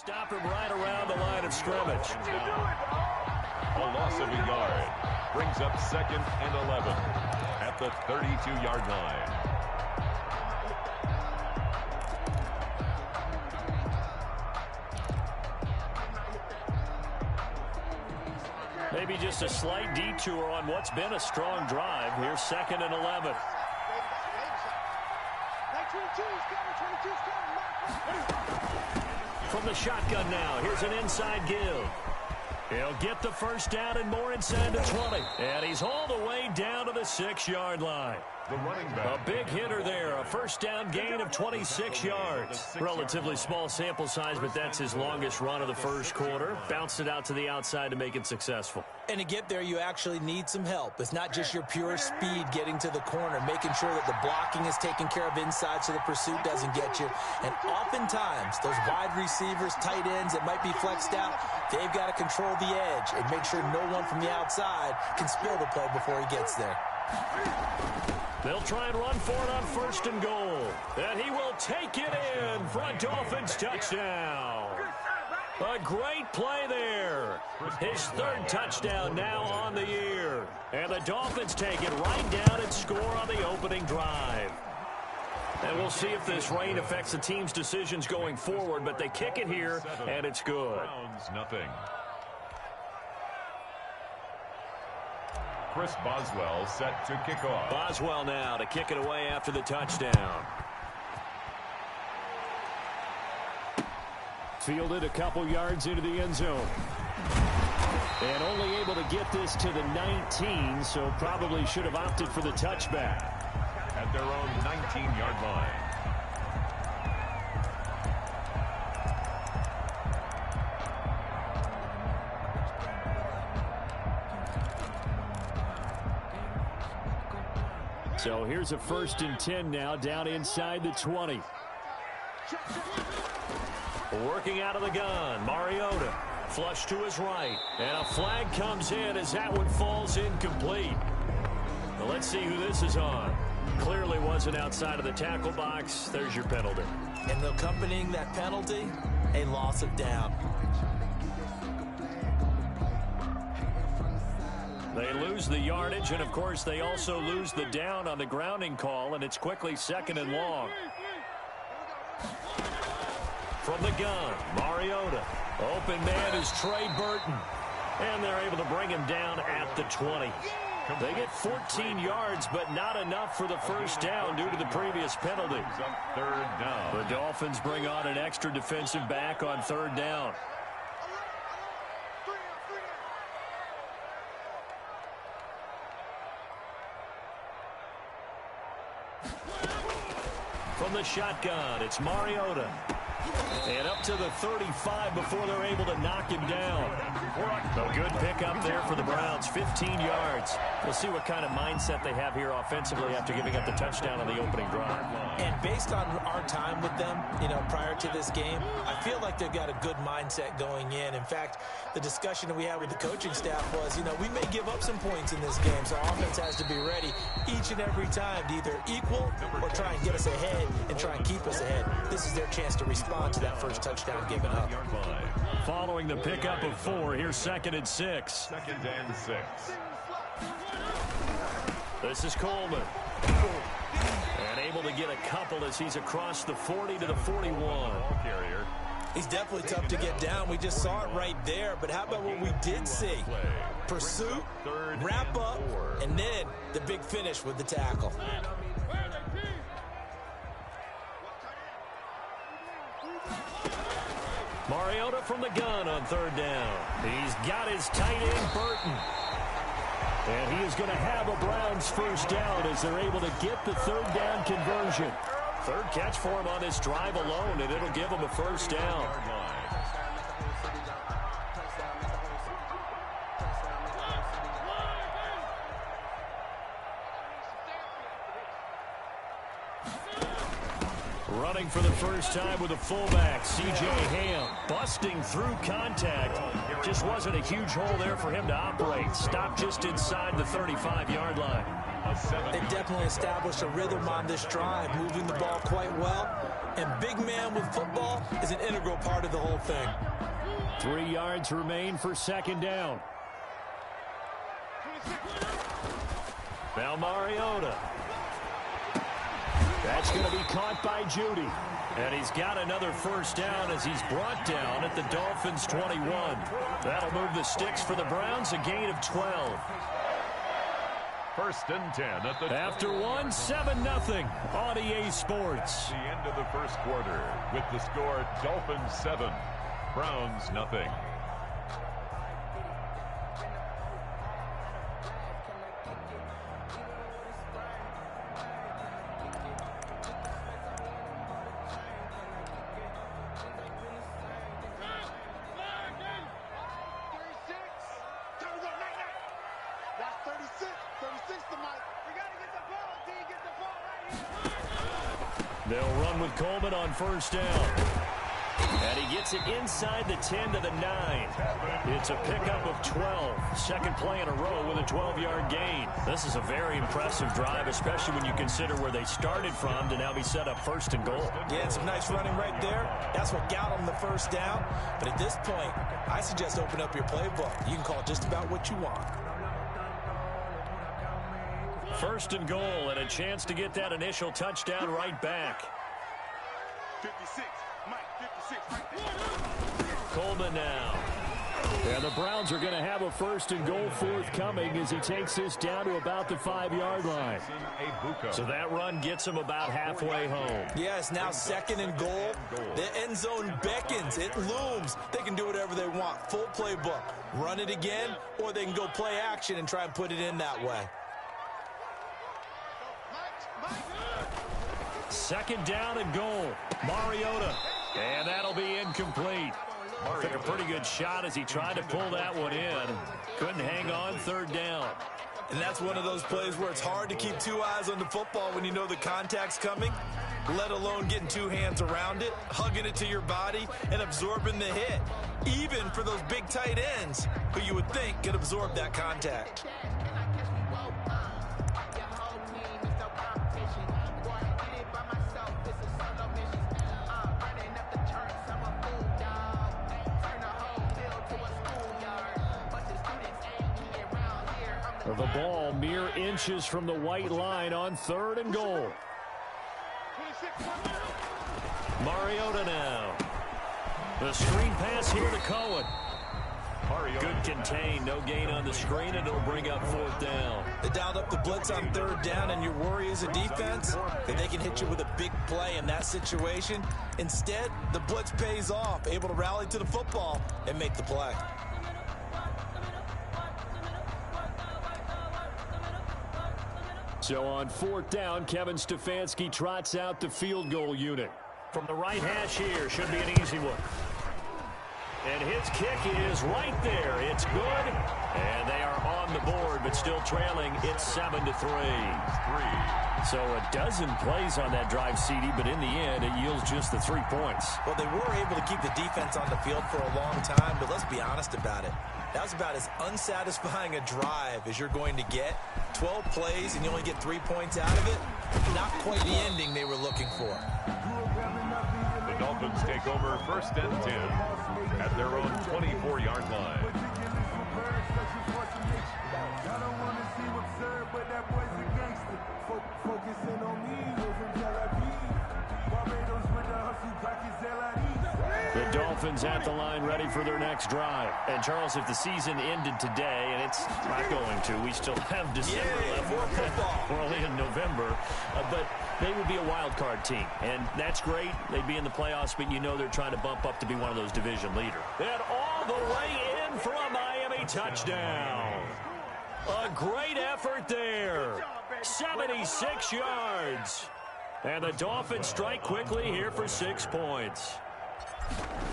Stop him right around the line of scrimmage. A loss of a yard. Brings up 2nd and 11 at the 32-yard line. Maybe just a slight detour on what's been a strong drive. Here's 2nd and 11. From the shotgun now, here's an inside give. He'll get the first down and more inside the 20. And he's hauled away down to the 6-yard line. The running back. A big hitter there, a first down gain of 26 yards. Relatively small sample size, but that's his longest run of the first quarter. Bounced it out to the outside to make it successful. And to get there, you actually need some help. It's not just your pure speed getting to the corner, making sure that the blocking is taken care of inside so the pursuit doesn't get you. And oftentimes, those wide receivers, tight ends that might be flexed out, they've got to control the edge and make sure no one from the outside can spill the play before he gets there. They'll try and run for it on 1st and goal. And he will take it in for a Dolphins touchdown. A great play there. His 3rd touchdown now on the year. And the Dolphins take it right down and score on the opening drive. And we'll see if this rain affects the team's decisions going forward, but they kick it here, and it's good. Nothing. Chris Boswell set to kick off. Boswell now to kick it away after the touchdown. Fielded a couple yards into the end zone. And only able to get this to the 19, so probably should have opted for the touchback. At their own 19-yard line. So here's a 1st and 10 now down inside the 20. Working out of the gun, Mariota. Flush to his right. And a flag comes in as that one falls incomplete. Well, let's see who this is on. Clearly wasn't outside of the tackle box. There's your penalty. And accompanying that penalty, a loss of down. They lose the yardage, and of course they also lose the down on the grounding call, and it's quickly 2nd and long. From the gun, Mariota. Open man is Trey Burton. And they're able to bring him down at the 20. They get 14 yards, but not enough for the first down due to the previous penalty. 3rd down. The Dolphins bring on an extra defensive back on 3rd down. From the shotgun, it's Mariota. And up to the 35 before they're able to knock him down. A good pickup there for the Browns, 15 yards. We'll see what kind of mindset they have here offensively after giving up the touchdown on the opening drive. And based on our time with them, prior to this game, I feel like they've got a good mindset going in. In fact, the discussion that we had with the coaching staff was, we may give up some points in this game, so offense has to be ready each and every time to either equal or try and get us ahead and try and keep us ahead. This is their chance to respond to that first touchdown given up. Following the pickup of 4, here's 2nd and 6. 2nd and 6. This is Coleman. And able to get a couple as he's across the 40 to the 41. Carrier. He's definitely tough to get down. We just saw it right there. But how about what we did see? Pursuit, wrap up, and then the big finish with the tackle. Mariota from the gun on 3rd down. He's got his tight end, Burton. And he is going to have a Browns first down as they're able to get the 3rd down conversion. 3rd catch for him on this drive alone, and it'll give him a first down. Running for the first time with a fullback, C.J. Ham, busting through contact. Just wasn't a huge hole there for him to operate. Stopped just inside the 35-yard line. A They definitely established a rhythm on this drive, moving the ball quite well. And big man with football is an integral part of the whole thing. 3 yards remain for second down. Now Mariota. That's going to be caught by Judy. And he's got another first down as he's brought down at the Dolphins' 21. That'll move the sticks for the Browns, a gain of 12. First and 10 at the... After 1, 7-0 on EA Sports. The end of the first quarter with the score Dolphins 7, Browns nothing. They'll run with Coleman on first down. And he gets it inside the 10 to the 9. It's a pickup of 12. Second play in a row with a 12-yard gain. This is a very impressive drive, especially when you consider where they started from to now be set up first and goal. Yeah, some nice running right there. That's what got them the first down. But at this point, I suggest open up your playbook. You can call just about what you want. First and goal, and a chance to get that initial touchdown right back. 56, Mike, 56. Coleman now. And the Browns are going to have a first and goal forthcoming as he takes this down to about the 5-yard line. So that run gets him about halfway home. Yeah, it's now second and goal. The end zone beckons. It looms. They can do whatever they want. Full playbook. Run it again, or they can go play action and try and put it in that way. Second down and goal. Mariota. And that'll be incomplete. Took a pretty good shot as he tried to pull that one in. Couldn't hang on third down. And that's one of those plays where it's hard to keep two eyes on the football when you know the contact's coming, let alone getting two hands around it, hugging it to your body, and absorbing the hit. Even for those big tight ends who you would think could absorb that contact. The ball mere inches from the white line on third and goal. Mariota now. The screen pass here to Cohen. Good contain, no gain on the screen, and it'll bring up fourth down. They dialed up the blitz on third down, and your worry as a defense that they can hit you with a big play in that situation. Instead, the blitz pays off, able to rally to the football and make the play. So on fourth down, Kevin Stefanski trots out the field goal unit. From the right hash here, should be an easy one. And his kick is right there. It's good. And they are on the board, but still trailing. It's 7-3. So a dozen plays on that drive, CD, but in the end, it yields just the 3 points. Well, they were able to keep the defense on the field for a long time, but let's be honest about it. That was about as unsatisfying a drive as you're going to get. 12 plays, and you only get 3 points out of it. Not quite the ending they were looking for. The Dolphins take over first and 10 at their own 24-yard line. The Dolphins at the line ready for their next drive. And, Charles, if the season ended today, and it's not going to, we still have December left. More football. We're only in November. But they would be a wild card team. And that's great. They'd be in the playoffs, but you know they're trying to bump up to be one of those division leaders. And all the way in for a Miami touchdown. A great effort there. 76 yards. And the Dolphins strike quickly here for 6 points.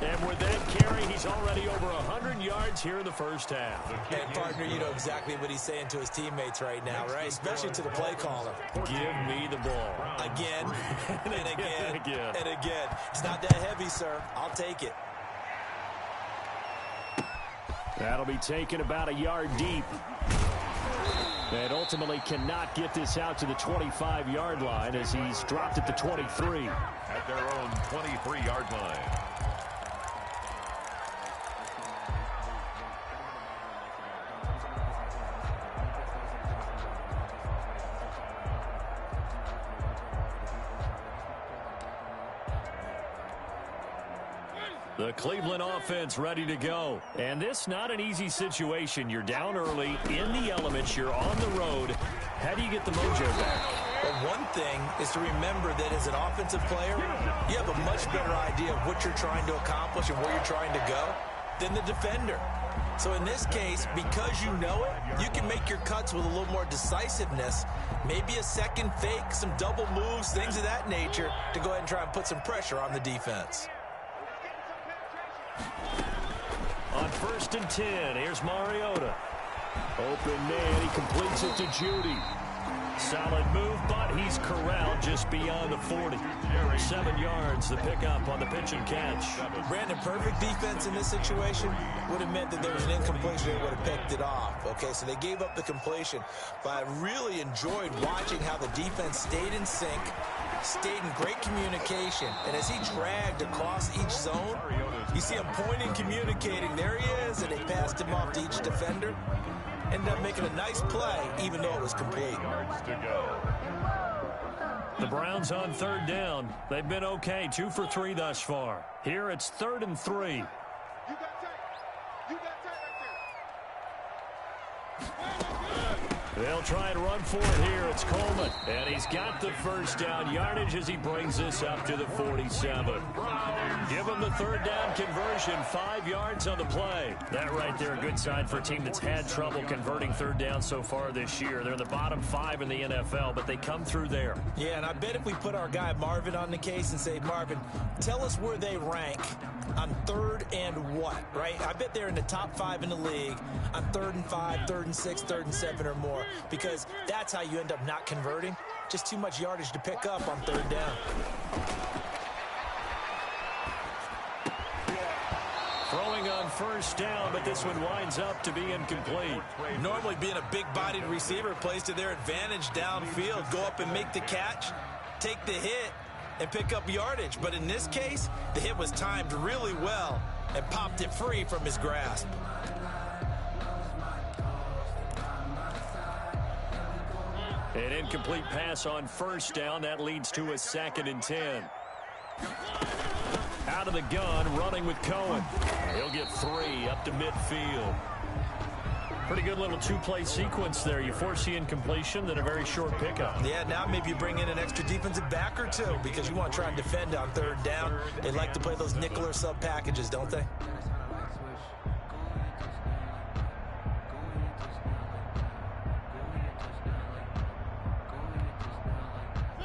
And with that carry, he's already over 100 yards here in the first half. And, partner, you know exactly what he's saying to his teammates right now, right? Especially to the play caller. Give me the ball. Again, and again, again. and again. It's not that heavy, sir. I'll take it. That'll be taken about a yard deep. And ultimately cannot get this out to the 25-yard line as he's dropped at the 23. At their own 23-yard line. The Cleveland offense ready to go. And this not an easy situation. You're down early, in the elements, you're on the road. How do you get the mojo back? Well, one thing is to remember that as an offensive player, you have a much better idea of what you're trying to accomplish and where you're trying to go than the defender. So in this case, because you know it, you can make your cuts with a little more decisiveness, maybe a second fake, some double moves, things of that nature, to go ahead and try and put some pressure on the defense. On 1st and 10, here's Mariota. Open man, he completes it to Judy. Solid move, but he's corralled just beyond the 40. 7 yards, the pickup on the pitch and catch. Brandon, perfect defense in this situation would have meant that there was an incompletion. They would have picked it off. Okay, so they gave up the completion. But I really enjoyed watching how the defense stayed in sync, stayed in great communication. And as he dragged across each zone, you see him pointing, communicating. There he is, and they passed him off to each defender. Ended up making a nice play, even though it was complete. Yards to go. The Browns on 3rd down. They've been okay, 2 for 3 thus far. Here it's 3rd and 3. You got tight. You got tight right there. They'll try and run for it here. It's Coleman. And he's got the first down yardage as he brings this up to the 47. Give him the 3rd down conversion. 5 yards on the play. That right there, a good sign for a team that's had trouble converting 3rd down so far this year. They're in the bottom 5 in the NFL, but they come through there. Yeah, and I bet if we put our guy Marvin on the case and say, Marvin, tell us where they rank on 3rd and what, right? I bet they're in the top 5 in the league on 3rd and 5, 3rd and 6, 3rd and 7 or more, because that's how you end up not converting. Just too much yardage to pick up on 3rd down. Throwing on 1st down, but this one winds up to be incomplete. Normally being a big-bodied receiver plays to their advantage downfield. Go up and make the catch, take the hit, and pick up yardage. But in this case, the hit was timed really well and popped it free from his grasp. An incomplete pass on 1st down. That leads to a 2nd and 10. Out of the gun, running with Cohen. He'll get 3 up to midfield. Pretty good little 2-play sequence there. You force the incompletion, then a very short pickup. Yeah, now maybe you bring in an extra defensive back or 2 because you want to try and defend on 3rd down. They like to play those nickel or sub packages, don't they?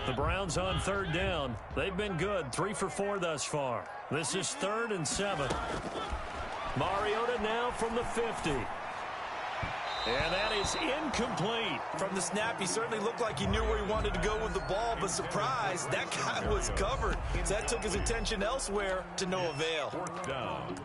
The Browns on 3rd down. They've been good, 3 for 4 thus far. This is 3rd and 7. Mariota now from the 50. And that is incomplete. From the snap, he certainly looked like he knew where he wanted to go with the ball, but surprise, that guy was covered. So that took his attention elsewhere to no avail. 4th down.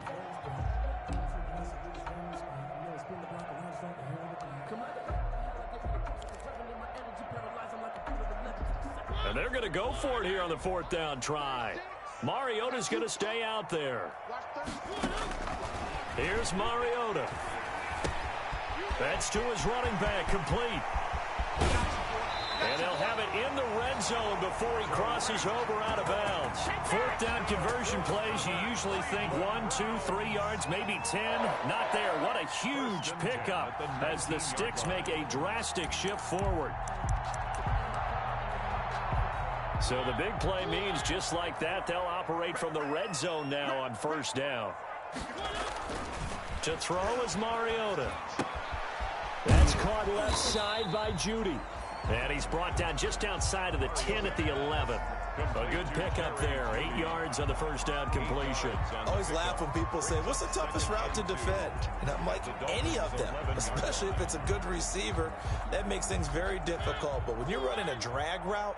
And they're going to go for it here on the 4th down try. Mariota's going to stay out there. Here's Mariota. That's to his running back, complete. And they'll have it in the red zone before he crosses over out of bounds. 4th down conversion plays, you usually think 1, 2, 3 yards, maybe 10. Not there. What a huge pickup as the Sticks make a drastic shift forward. So the big play means just like that, they'll operate from the red zone now on 1st down. To throw is Mariota. That's caught left side by Judy. And he's brought down just outside of the 10 at the 11. A good pickup there. 8 yards on the 1st down completion. I always laugh when people say, what's the toughest route to defend? And I'm like, any of them, especially if it's a good receiver. That makes things very difficult. But when you're running a drag route,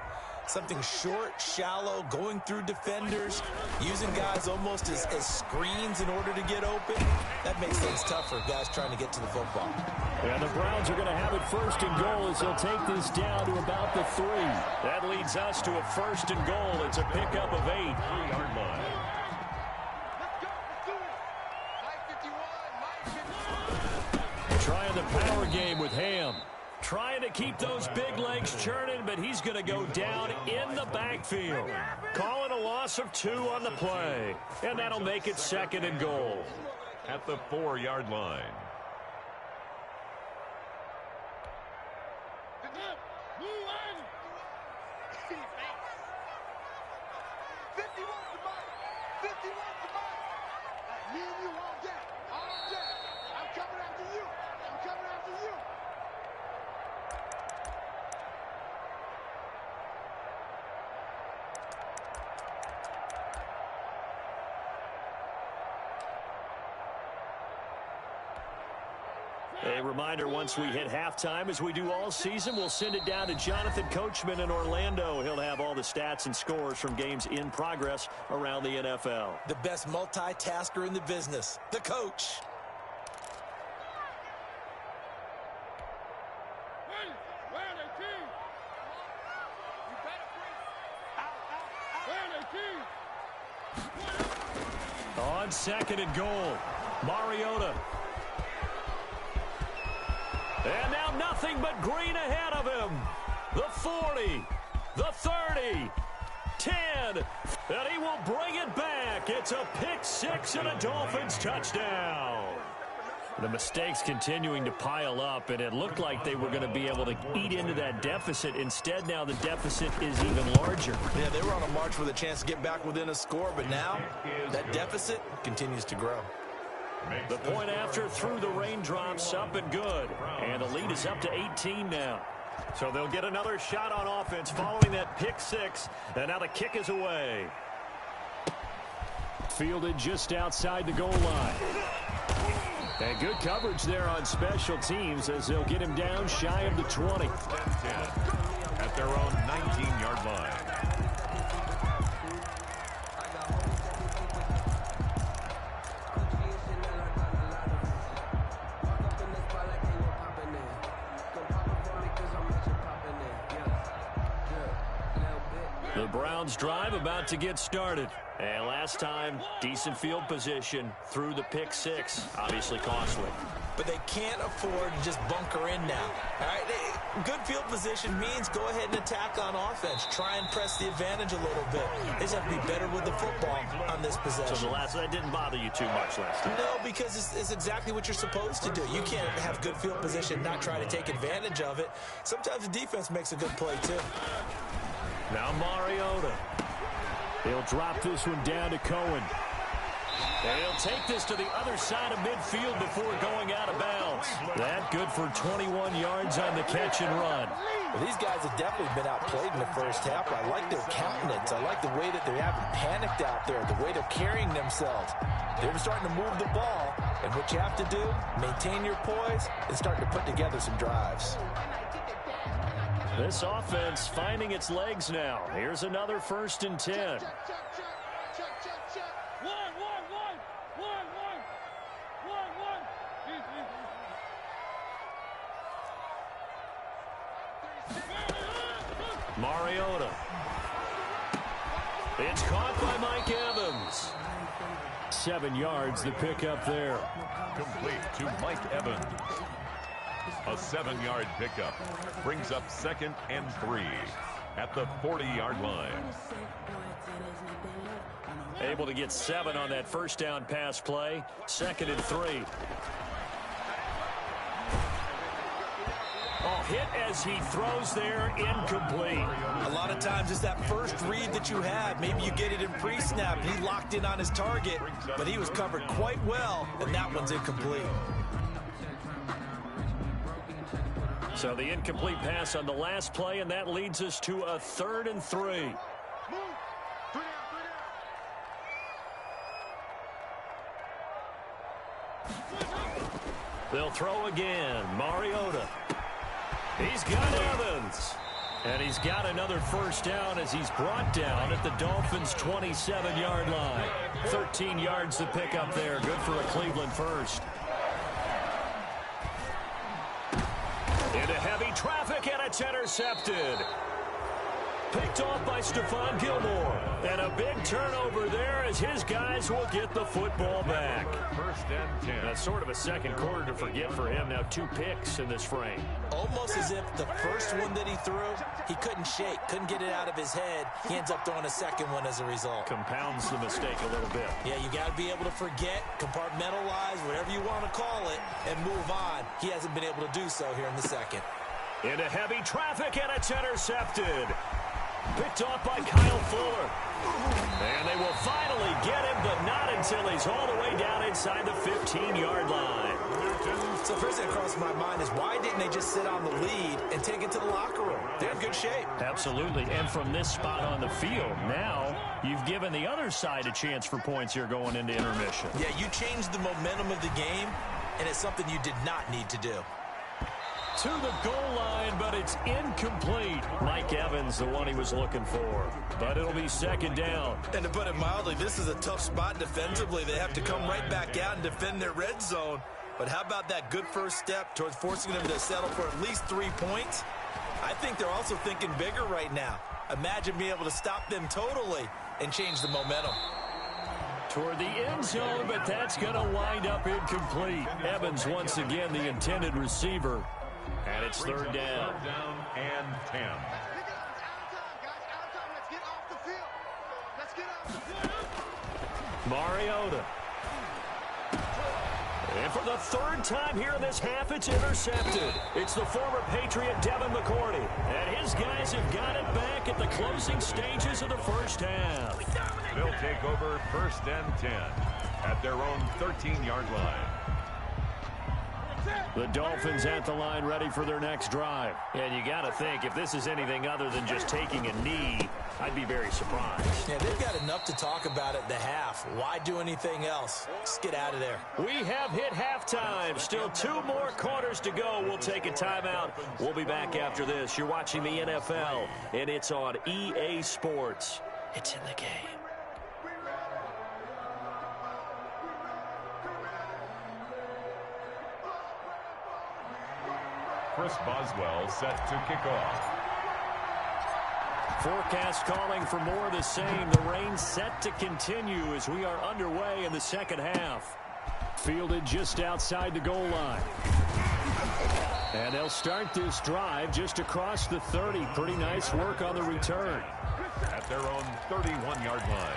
Something short, shallow, going through defenders, using guys almost as screens in order to get open. That makes things tough for guys trying to get to the football. And the Browns are going to have it first and goal as they'll take this down to about the 3. That leads us to a first and goal. It's a pickup of 8. 3-yard line. Trying the power game with Ham. Trying to keep those big legs churning, but he's going to go down in the backfield. Calling a loss of 2 on the play. And that'll make it second and goal. At the 4-yard line. A reminder, once we hit halftime, as we do all season, we'll send it down to Jonathan Coachman in Orlando. He'll have all the stats and scores from games in progress around the NFL. The best multitasker in the business, the coach. On second and goal, Mariota. And now nothing but green ahead of him. The 40, the 30, 10, and he will bring it back. It's a pick 6 and a Dolphins touchdown. The mistakes continuing to pile up, and it looked like they were going to be able to eat into that deficit. Instead, now the deficit is even larger. Yeah, they were on a march with a chance to get back within a score, but now that deficit continues to grow. The point after through the raindrops, up and good. And the lead is up to 18 now. So they'll get another shot on offense following that pick 6. And now the kick is away. Fielded just outside the goal line. And good coverage there on special teams as they'll get him down shy of the 20. 10-10 at their own 19-yard line. The Browns drive about to get started. And last time, decent field position through the pick 6. Obviously costly. But they can't afford to just bunker in now. All right, good field position means go ahead and attack on offense. Try and press the advantage a little bit. They just have to be better with the football on this possession. So that didn't bother you too much last time? No, because it's exactly what you're supposed to do. You can't have good field position, not try to take advantage of it. Sometimes the defense makes a good play, too. Now Mariota. He'll drop this one down to Cohen. And he'll take this to the other side of midfield before going out of bounds. That good for 21 yards on the catch and run. Well, these guys have definitely been outplayed in the first half. I like their countenance. I like the way that they haven't panicked out there, the way they're carrying themselves. They're starting to move the ball. And what you have to do, maintain your poise and start to put together some drives. This offense finding its legs now. Here's another 1st and 10. Mariota. It's caught by Mike Evans. 7 yards, the pickup there. Complete to Mike Evans. A 7-yard pickup brings up 2nd and 3 at the 40-yard line. Able to get 7 on that first down pass play. 2nd and 3. Oh, hit as he throws there, incomplete. A lot of times it's that first read that you have. Maybe you get it in pre-snap. He locked in on his target, but he was covered quite well, and that one's incomplete. So the incomplete pass on the last play, and that leads us to a 3rd and 3. They'll throw again. Mariota. He's got Evans. And he's got another first down as he's brought down at the Dolphins' 27-yard line. 13 yards to pick up there. Good for a Cleveland first. Into heavy traffic, and it's intercepted. Picked off by Stephon Gilmore. And a big turnover there as his guys will get the football back. First and 10. That's sort of a second quarter to forget for him. Now 2 picks in this frame. Almost as if the first one that he threw, he couldn't shake, couldn't get it out of his head. He ends up throwing a second one as a result. Compounds the mistake a little bit. Yeah, you got to be able to forget, compartmentalize, whatever you want to call it, and move on. He hasn't been able to do so here in the second. Into heavy traffic, and it's intercepted. Picked off by Kyle Fuller. And they will finally get him, but not until he's all the way down inside the 15-yard line. So first thing that crossed my mind is why didn't they just sit on the lead and take it to the locker room? They're in good shape. Absolutely. And from this spot on the field, now you've given the other side a chance for points here going into intermission. Yeah, you changed the momentum of the game, and it's something you did not need to do. To the goal line, but it's incomplete. Mike Evans, the one he was looking for. But it'll be second down. And to put it mildly, this is a tough spot defensively. They have to come right back out and defend their red zone. But how about that good first step towards forcing them to settle for at least 3 points? I think they're also thinking bigger right now. Imagine being able to stop them totally and change the momentum. Toward the end zone, but that's going to wind up incomplete. Evans once again the intended receiver. And it's third down. Third down and 10. Mariota. And for the third time here in this half, it's intercepted. It's the former Patriot Devin McCourty. And his guys have got it back at the closing stages of the first half. They'll take over first and 10 at their own 13-yard line. The Dolphins at the line ready for their next drive. And you got to think, if this is anything other than just taking a knee, I'd be very surprised. Yeah, they've got enough to talk about at the half. Why do anything else? Just get out of there. We have hit halftime. Still 2 more quarters to go. We'll take a timeout. We'll be back after this. You're watching the NFL, and it's on EA Sports. It's in the game. Chris Boswell set to kick off. Forecast calling for more of the same. The rain set to continue as we are underway in the second half. Fielded just outside the goal line. And they'll start this drive just across the 30. Pretty nice work on the return. At their own 31-yard line.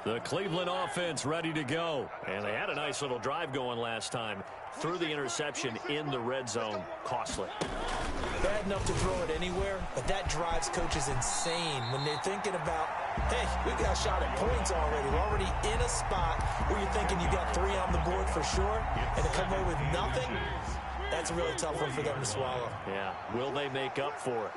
The Cleveland offense ready to go. And they had a nice little drive going last time. Threw the interception in the red zone. Costly. Bad enough to throw it anywhere, but that drives coaches insane when they're thinking about, hey, we got a shot at points already. We're already in a spot where you're thinking you got 3 on the board for sure, and to come away with nothing, that's a really tough one for them to swallow. Yeah, will they make up for it?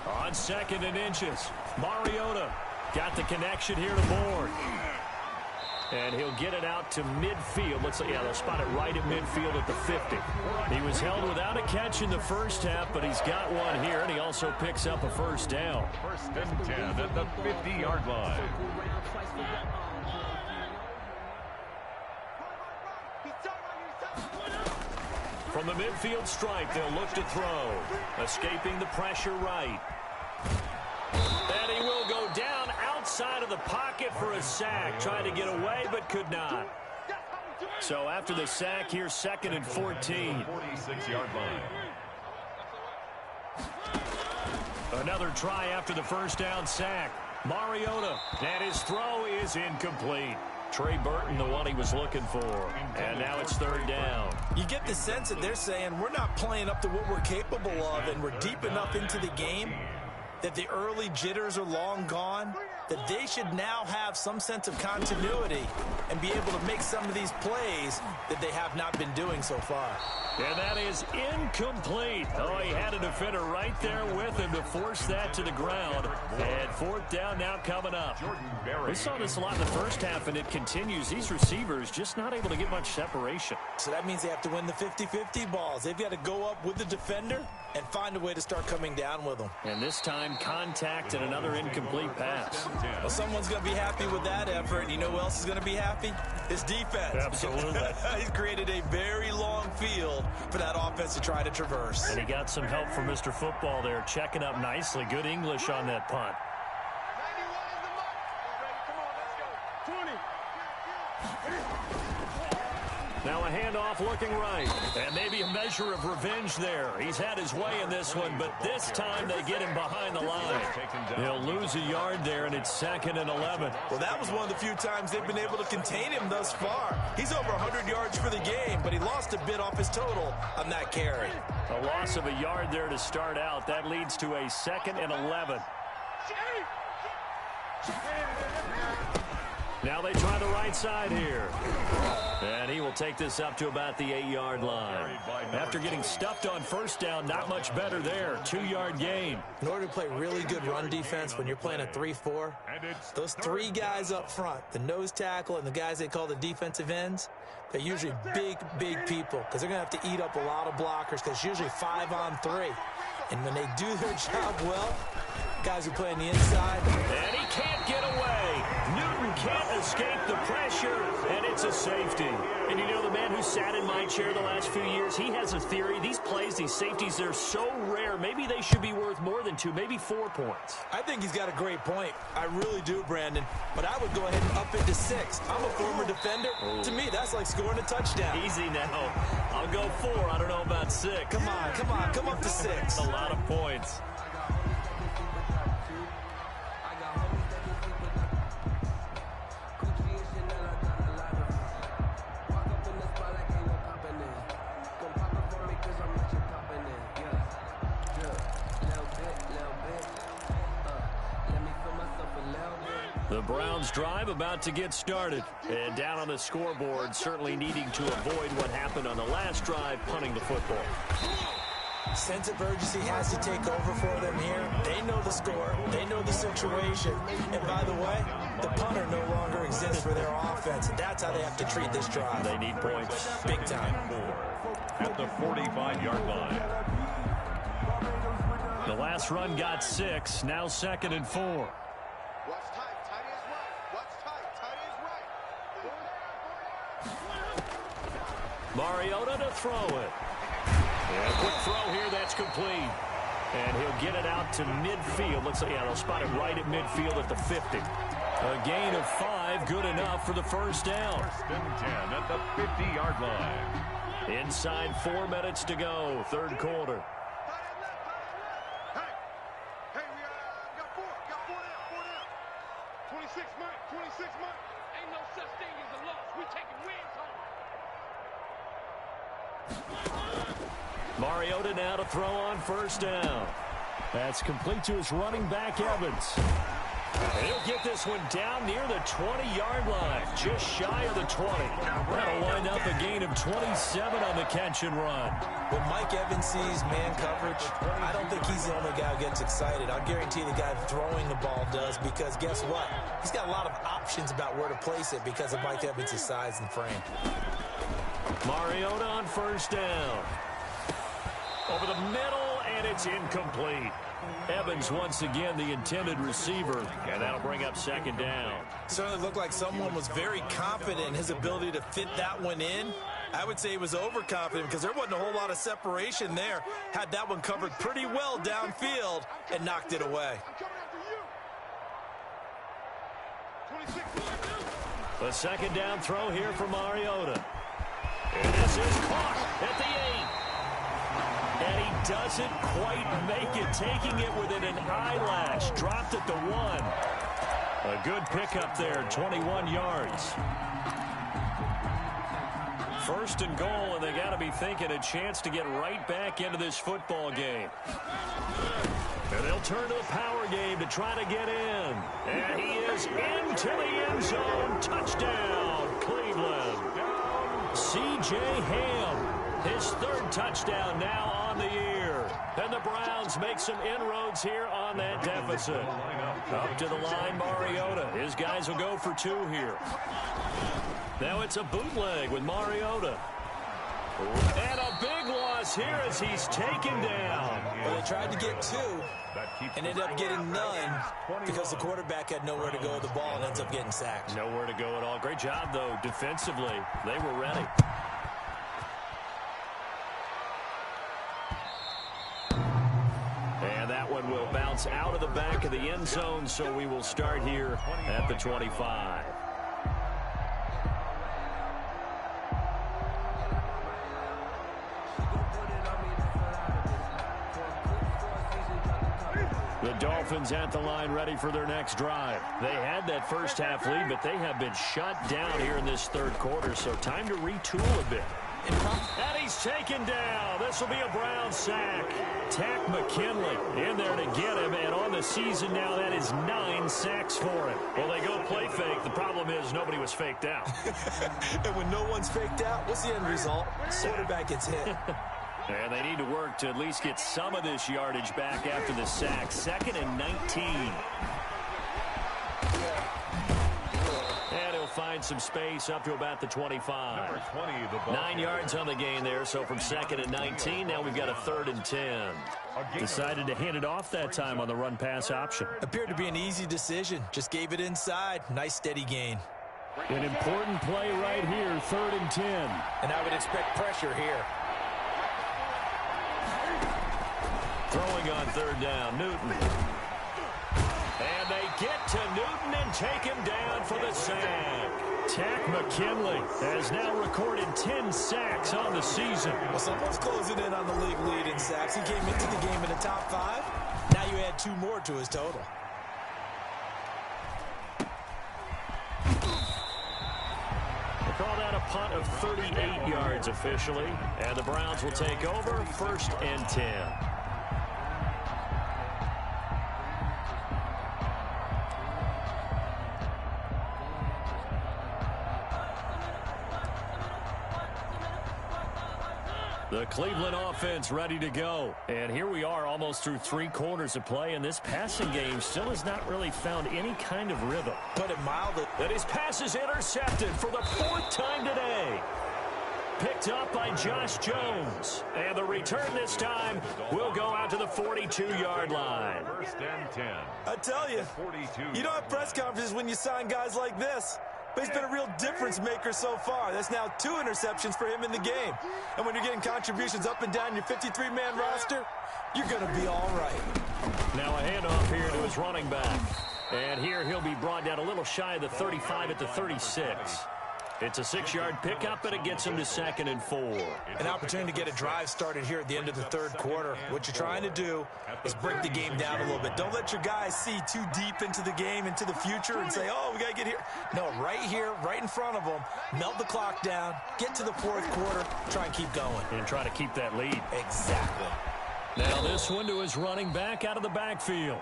On 2nd and inches, Mariota got the connection here to Bourne. And he'll get it out to midfield. They'll spot it right at midfield at the 50. He was held without a catch in the first half, but he's got one here, and he also picks up a first down. First and 10 at the 50-yard line. From the midfield stripe, they'll look to throw. Escaping the pressure right. And he will go down outside of the pocket for a sack. Tried to get away, but could not. So after the sack, here's 2nd and 14. 46-yard line. Another try after the first down sack. Mariota, and his throw is incomplete. Trey Burton, the one he was looking for. And now it's 3rd down. You get the sense that they're saying we're not playing up to what we're capable of, and we're deep enough into the game that the early jitters are long gone, that they should now have some sense of continuity and be able to make some of these plays that they have not been doing so far. And that is incomplete. Oh, he had it a defender right there with him to force that to the ground. And fourth down now coming up. We saw this a lot in the first half, and it continues. These receivers just not able to get much separation. So that means they have to win the 50-50 balls. They've got to go up with the defender and find a way to start coming down with them. And this time, contact and another incomplete pass. Well, someone's going to be happy with that effort. And you know who else is going to be happy? His defense. Absolutely. He's created a very long field for that offense to try to traverse. And he got some help from Mr. Football there, checking up nicely. Good English on that punt. 91 is the mark. Ready? Come on, let's go. 20. Now a handoff looking right. And maybe a measure of revenge there. He's had his way in this one, but this time they get him behind the line. He'll lose a yard there, and it's 2nd and 11. Well, that was one of the few times they've been able to contain him thus far. He's over 100 yards for the game, but he lost a bit off his total on that carry. A loss of a yard there to start out. That leads to a 2nd and 11. Now they try the right side here. And he will take this up to about the 8-yard line. After getting stuffed on first down, not much better there. 2-yard gain. In order to play really good run defense when you're playing a 3-4, those three guys up front, the nose tackle and the guys they call the defensive ends, they're usually big, big people because they're going to have to eat up a lot of blockers because it's usually 5-on-3. And when they do their job well, guys who play on the inside. And he can't get away. Newton can't escape the pressure, and it's a safety. And you know, the man who sat in my chair the last few years, he has a theory. These plays, these safeties, they're so rare. Maybe they should be worth more than 2, maybe 4 points. I think he's got a great point. I really do, Brandon. But I would go ahead and up it to 6. I'm a former defender. Ooh. To me, that's like scoring a touchdown. Easy now. I'll go 4. I don't know about 6. Come on. Come up to 6. A lot of points. The Browns drive about to get started. And down on the scoreboard, certainly needing to avoid what happened on the last drive, punting the football. Sense of urgency has to take over for them here. They know the score. They know the situation. And by the way, the punter no longer exists for their offense. And that's how they have to treat this drive. They need points. Big time. At the 45-yard line. The last run got 6. Now 2nd and 4. Watch tight. Tight is right. Watch tight. Tight is right. Mariota to throw it. And a quick throw here, that's complete. And he'll get it out to midfield. Looks like, they'll spot it right at midfield at the 50. A gain of 5, good enough for the first down. 1st and 10 at the 50-yard line. Inside 4 minutes to go, 3rd quarter. Hey, we got 4. Got 4 down. 26 Mike. 26 Mike. Ain't no such thing as a loss. We taking wins home. Mariota now to throw on 1st down. That's complete to his running back, Evans. And he'll get this one down near the 20-yard line, just shy of the 20. That'll wind up a gain of 27 on the catch and run. When Mike Evans sees man coverage, I don't think he's the only guy who gets excited. I'll guarantee the guy throwing the ball does, because guess what? He's got a lot of options about where to place it because of Mike Evans' size and frame. Mariota on 1st down. Over the middle, and it's incomplete. Evans once again the intended receiver, and that'll bring up 2nd down. Certainly looked like someone was very confident in his ability to fit that one in. I would say he was overconfident because there wasn't a whole lot of separation there. Had that one covered pretty well downfield and knocked it away. I'm coming after you. 26 The 2nd down throw here for Mariota. And this is caught at the 8. And he doesn't quite make it, taking it within an eyelash. Dropped at the 1. A good pickup there, 21 yards. 1st and goal, and they got to be thinking a chance to get right back into this football game. And they'll turn to the power game to try to get in. And he is into the end zone. Touchdown, Cleveland. C.J. Ham, his 3rd touchdown now on the year. And the Browns make some inroads here on that deficit. Up to the line, Mariota. His guys will go for 2 here. Now it's a bootleg with Mariota. And a big loss here as he's taken down. Well, they tried to get 2 and ended up getting none because the quarterback had nowhere to go with the ball and ends up getting sacked. Nowhere to go at all. Great job, though, defensively. They were ready. And that one will bounce out of the back of the end zone, so we will start here at the 25. The Dolphins at the line ready for their next drive. They had that first half lead, but they have been shut down here in this third quarter, so time to retool a bit. And he's taken down. This will be a Brown sack. Takk McKinley in there to get him, and on the season now, that is 9 sacks for him. Well, they go play fake. The problem is nobody was faked out. And when no one's faked out, what's the end result? Quarterback gets hit. And they need to work to at least get some of this yardage back after the sack. 2nd and 19. And he'll find some space up to about the 25. Number 20, the ball 9 yards on the gain there, so from 2nd and 19, now we've got a 3rd and 10. Decided to hand it off that time on the run-pass option. Appeared to be an easy decision. Just gave it inside. Nice steady gain. An important play right here, 3rd and 10. And I would expect pressure here. Throwing on 3rd down, Newton. And they get to Newton and take him down for the sack. Takk McKinley has now recorded 10 sacks on the season. Well, someone's closing in on the league lead in sacks. He came into the game in the top 5. Now you add 2 more to his total. They call that a punt of 38 yards officially. And the Browns will take over 1st and 10. The Cleveland offense ready to go. And here we are almost through 3 quarters of play, and this passing game still has not really found any kind of rhythm. Put it mildly. And his pass is intercepted for the 4th time today. Picked up by Josh Jones. And the return this time will go out to the 42-yard line. 1st and 10. I tell you, you don't have press conferences when you sign guys like this. But he's been a real difference maker so far. That's now 2 interceptions for him in the game. And when you're getting contributions up and down your 53-man roster, you're going to be all right. Now a handoff here to his running back. And here he'll be brought down a little shy of the 35 at the 36. It's a 6-yard pickup, and it gets him to 2nd and 4. An opportunity to get a drive started here at the end of the 3rd quarter. What you're trying to do is break the game down a little bit. Don't let your guys see too deep into the game, into the future, and say, oh, we got to get here. No, right here, right in front of them, melt the clock down, get to the 4th quarter, try and keep going. And try to keep that lead. Exactly. Now this one to his running back out of the backfield.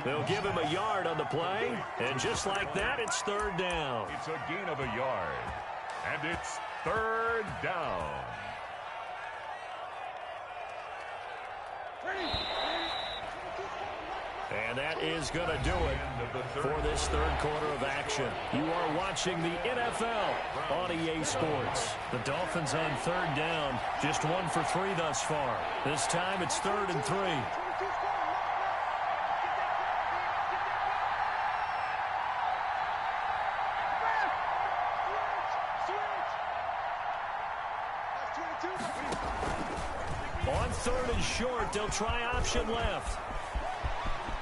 They'll give him a yard on the play, and just like that, it's 3rd down. It's a gain of a yard, and it's 3rd down. And that is going to do it for this 3rd quarter of action. You are watching the NFL on EA Sports. The Dolphins on 3rd down, just 1 for 3 thus far. This time it's 3rd and 3. On 3rd and short, they'll try option left.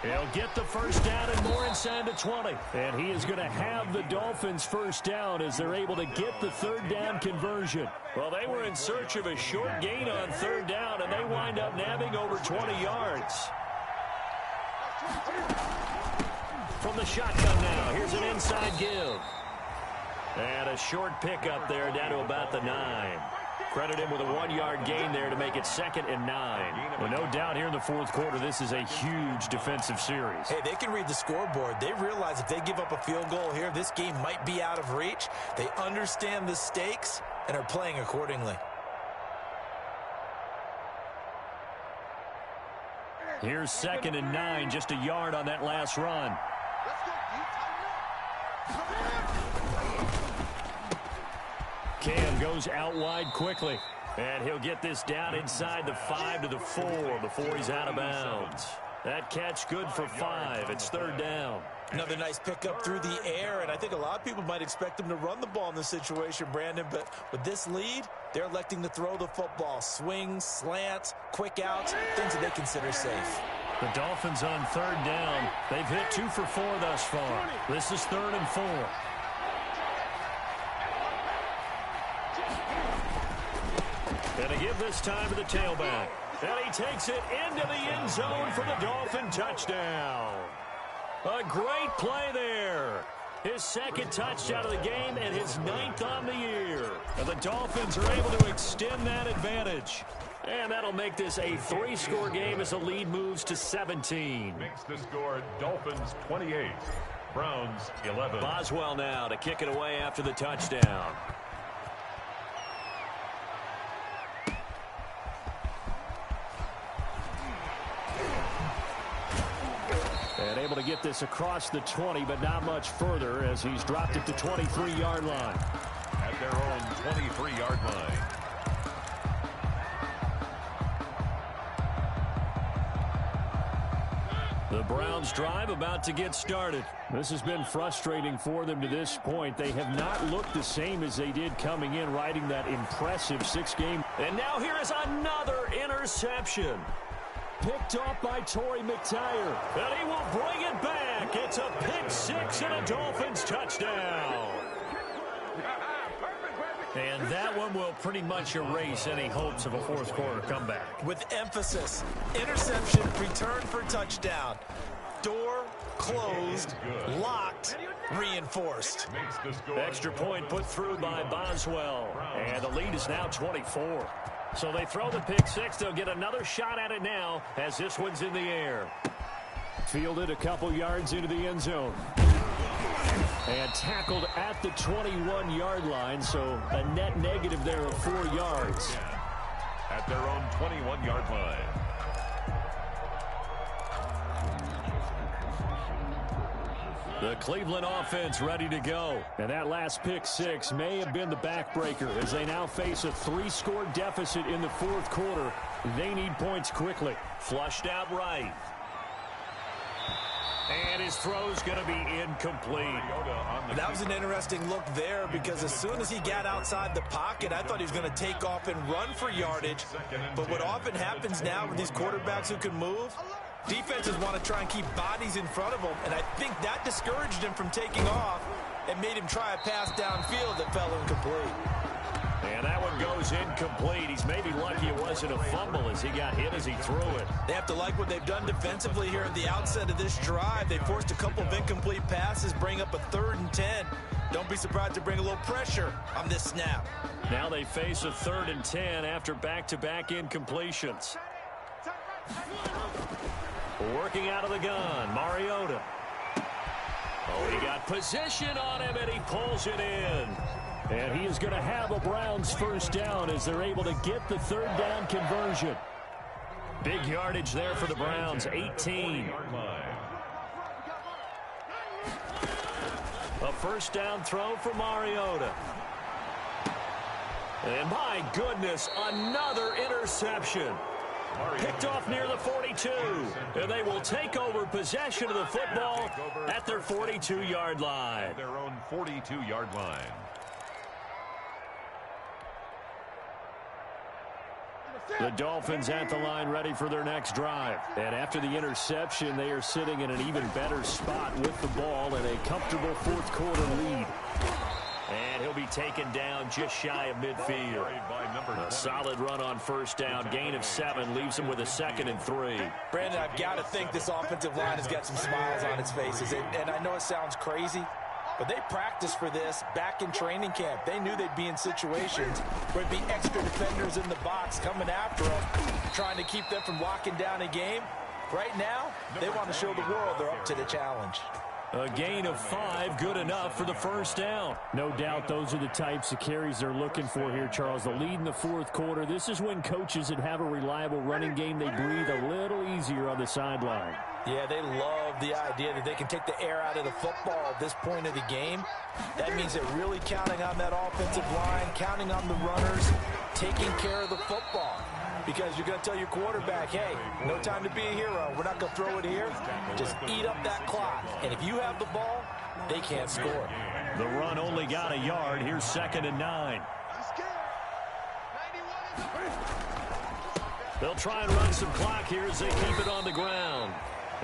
He'll get the first down and more inside the 20. And he is going to have the Dolphins first down as they're able to get the 3rd down conversion. Well, they were in search of a short gain on 3rd down, and they wind up nabbing over 20 yards. From the shotgun now, here's an inside give. And a short pickup there down to about the 9. Credit him with a 1-yard gain there to make it 2nd and 9. Well, no doubt here in the 4th quarter, this is a huge defensive series. Hey, they can read the scoreboard. They realize if they give up a field goal here, this game might be out of reach. They understand the stakes and are playing accordingly. Here's 2nd and 9, just a yard on that last run. Cam goes out wide quickly. And he'll get this down inside the 5 to the 4 before he's out of bounds. That catch good for 5. It's 3rd down. Another nice pickup through the air, and I think a lot of people might expect him to run the ball in this situation, Brandon, but with this lead, they're electing to throw the football. Swings, slants, quick outs, things that they consider safe. The Dolphins on 3rd down. They've hit 2 for 4 thus far. This is 3rd and 4. And to give this time to the tailback. And he takes it into the end zone for the Dolphin touchdown. A great play there. His 2nd touchdown of the game and his 9th on the year. And the Dolphins are able to extend that advantage. And that'll make this a 3-score game as the lead moves to 17. Makes the score Dolphins 28, Browns 11. Boswell now to kick it away after the touchdown. And able to get this across the 20, but not much further as he's dropped it to 23-yard line. At their own 23-yard line. The Browns drive about to get started. This has been frustrating for them to this point. They have not looked the same as they did coming in, riding that impressive 6-game. And now here is another interception. Picked off by Torrey McTyer. And he will bring it back. It's a pick 6 and a Dolphins touchdown. And that one will pretty much erase any hopes of a 4th quarter comeback. With emphasis, interception, return for touchdown. Door closed, locked, reinforced. Extra point put through by Boswell. And the lead is now 24. So they throw the pick 6. They'll get another shot at it now as this one's in the air. Fielded a couple yards into the end zone. And tackled at the 21-yard line, so a net negative there of 4 yards. At their own 21-yard line. The Cleveland offense ready to go. And that last pick 6 may have been the backbreaker as they now face a 3-score deficit in the 4th quarter. They need points quickly. Flushed out right. And his throw's going to be incomplete. That was an interesting look there because as soon as he got outside the pocket, I thought he was going to take off and run for yardage. But what often happens now with these quarterbacks who can move, defenses want to try and keep bodies in front of them, and I think that discouraged him from taking off and made him try a pass downfield that fell incomplete. And that one goes incomplete. He's maybe lucky it wasn't a fumble as he got hit as he threw it. They have to like what they've done defensively here at the outset of this drive. They forced a couple of incomplete passes, bring up a 3rd and 10. Don't be surprised to bring a little pressure on this snap. Now they face a 3rd and 10 after back-to-back incompletions. Working out of the gun, Mariota. Oh, he got position on him, and he pulls it in. And he is going to have a Browns 1st down as they're able to get the 3rd down conversion. Big yardage there for the Browns, 18. A 1st down throw for Mariota. And my goodness, another interception. Picked off near the 42. And they will take over possession of the football at their 42-yard line. Their own 42-yard line. The Dolphins at the line ready for their next drive. And after the interception, they are sitting in an even better spot with the ball and a comfortable 4th quarter lead. And he'll be taken down just shy of midfield. A solid run on 1st down. Gain of 7 leaves him with a 2nd and 3. Brandon, I've got to think this offensive line has got some smiles on its faces. And I know it sounds crazy, but they practiced for this back in training camp. They knew they'd be in situations where there'd be extra defenders in the box coming after them, trying to keep them from locking down a game. Right now, they want to show the world they're up to the challenge. A gain of 5, good enough for the first down. No doubt those are the types of carries they're looking for here, Charles. The lead in the fourth quarter. This is when coaches that have a reliable running game, they breathe a little easier on the sideline. Yeah, they love the idea that they can take the air out of the football at this point of the game. That means they're really counting on that offensive line, counting on the runners, taking care of the football. Because you're going to tell your quarterback, hey, no time to be a hero. We're not going to throw it here. Just eat up that clock. And if you have the ball, they can't score. The run only got a yard. Here's 2nd and 9. They'll try and run some clock here as they keep it on the ground.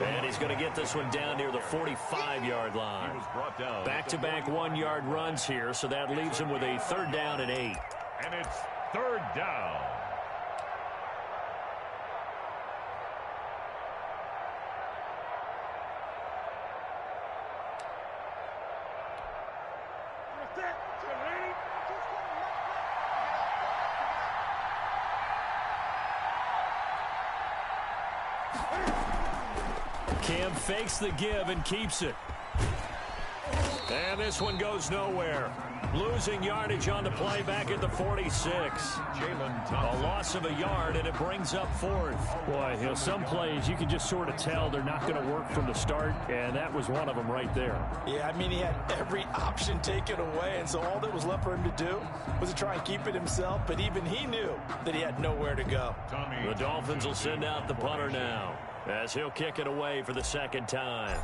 And he's going to get this one down near the 45-yard line. Back-to-back 1-yard runs here, so that leaves him with a 3rd down and 8. And it's 3rd down. Cam fakes the give and keeps it. And this one goes nowhere. Losing yardage on the play back at the 46. A loss of a yard, and it brings up 4th. Boy, you know, some plays you can just sort of tell they're not going to work from the start, and that was one of them right there. Yeah, I mean, he had every option taken away, and so all that was left for him to do was to try and keep it himself, but even he knew that he had nowhere to go. The Dolphins will send out the punter now, as he'll kick it away for the 2nd time.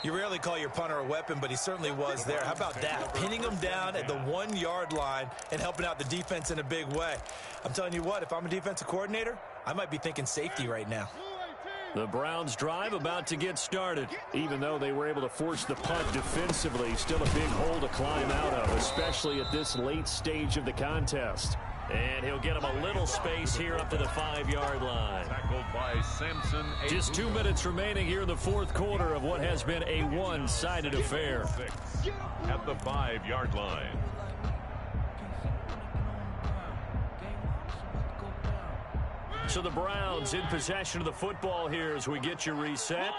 You rarely call your punter a weapon, but he certainly was there. How about that? Pinning him down at the 1-yard line and helping out the defense in a big way. I'm telling you what, if I'm a defensive coordinator, I might be thinking safety right now. The Browns drive about to get started. Even though they were able to force the punt defensively, still a big hole to climb out of, especially at this late stage of the contest. And he'll get him a little space here up to the 5-yard line. Tackled by Samson. Just 2 minutes remaining here in the fourth quarter of what has been a one-sided affair. At the 5-yard line. So the Browns in possession of the football here as we get you reset.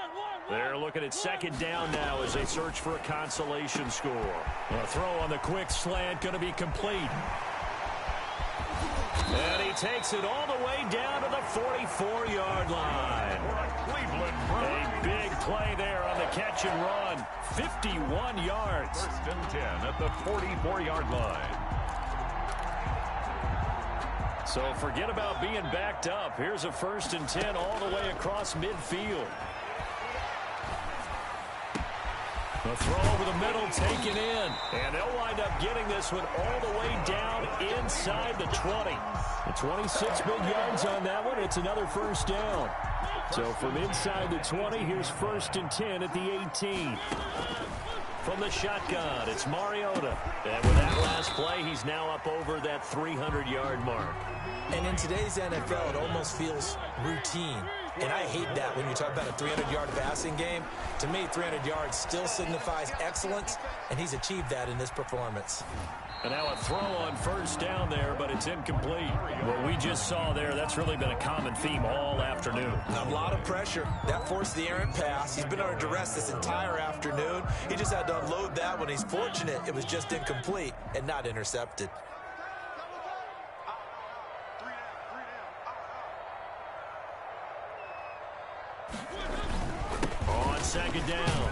They're looking at 2nd down now as they search for a consolation score. A throw on the quick slant going to be complete. And he takes it all the way down to the 44-yard line. A big play there on the catch and run. 51 yards. 1st and 10 at the 44-yard line. So forget about being backed up. Here's a 1st and 10 all the way across midfield. The throw over the middle taken in. And they'll wind up getting this one all the way down inside the 20. The 26 big yards on that one. It's another 1st down. So from inside the 20, here's 1st and 10 at the 18. From the shotgun, it's Mariota. And with that last play, he's now up over that 300-yard mark. And in today's NFL, it almost feels routine. And I hate that when you talk about a 300-yard passing game. To me, 300 yards still signifies excellence, and he's achieved that in this performance. And now a throw on 1st down there, but it's incomplete. What we just saw there, that's really been a common theme all afternoon. A lot of pressure. That forced the errant pass. He's been under duress this entire afternoon. He just had to unload that one. He's fortunate it was just incomplete and not intercepted. On 2nd down,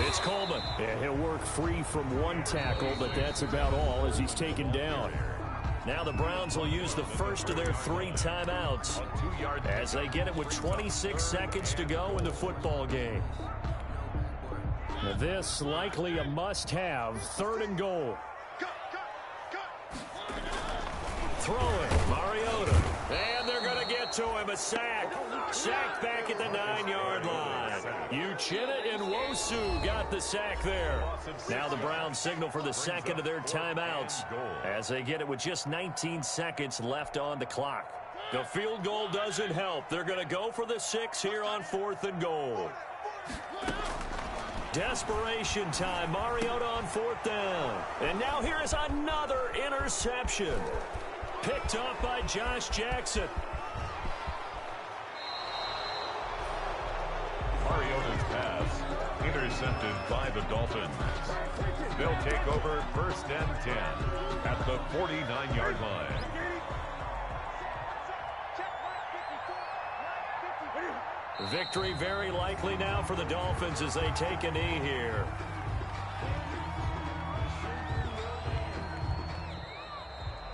it's Coleman. Yeah, he'll work free from one tackle, but that's about all as he's taken down. Now the Browns will use the first of their 3 timeouts as they get it with 26 seconds to go in the football game. Now this likely a must-have. 3rd and goal. Throwing, Mariota. And they're going to get to him, a sack. Sack back at the 9-yard line. Uchenna and Nwosu got the sack there. Now the Browns signal for the 2nd of their timeouts as they get it with just 19 seconds left on the clock. The field goal doesn't help. They're going to go for the 6 here on 4th and goal. Desperation time. Mariota on 4th down. And now here is another interception. Picked up by Josh Jackson. Mariota's pass intercepted by the Dolphins. They'll take over 1st and 10 at the 49-yard line. Victory very likely now for the Dolphins as they take a knee here.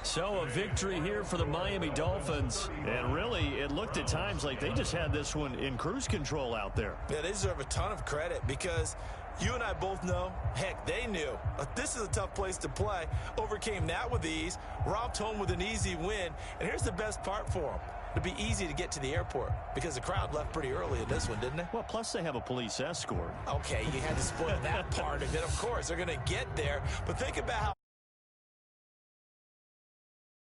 So a victory here for the Miami Dolphins. And really, it looked at times like they just had this one in cruise control out there. Yeah, they deserve a ton of credit because you and I both know, heck, they knew. This is a tough place to play. Overcame that with ease, romped home with an easy win. And here's the best part for them. It'd be easy to get to the airport because the crowd left pretty early in this one, didn't they? Well, plus they have a police escort. Okay, you had to spoil that part. And then, of course, they're going to get there. But think about how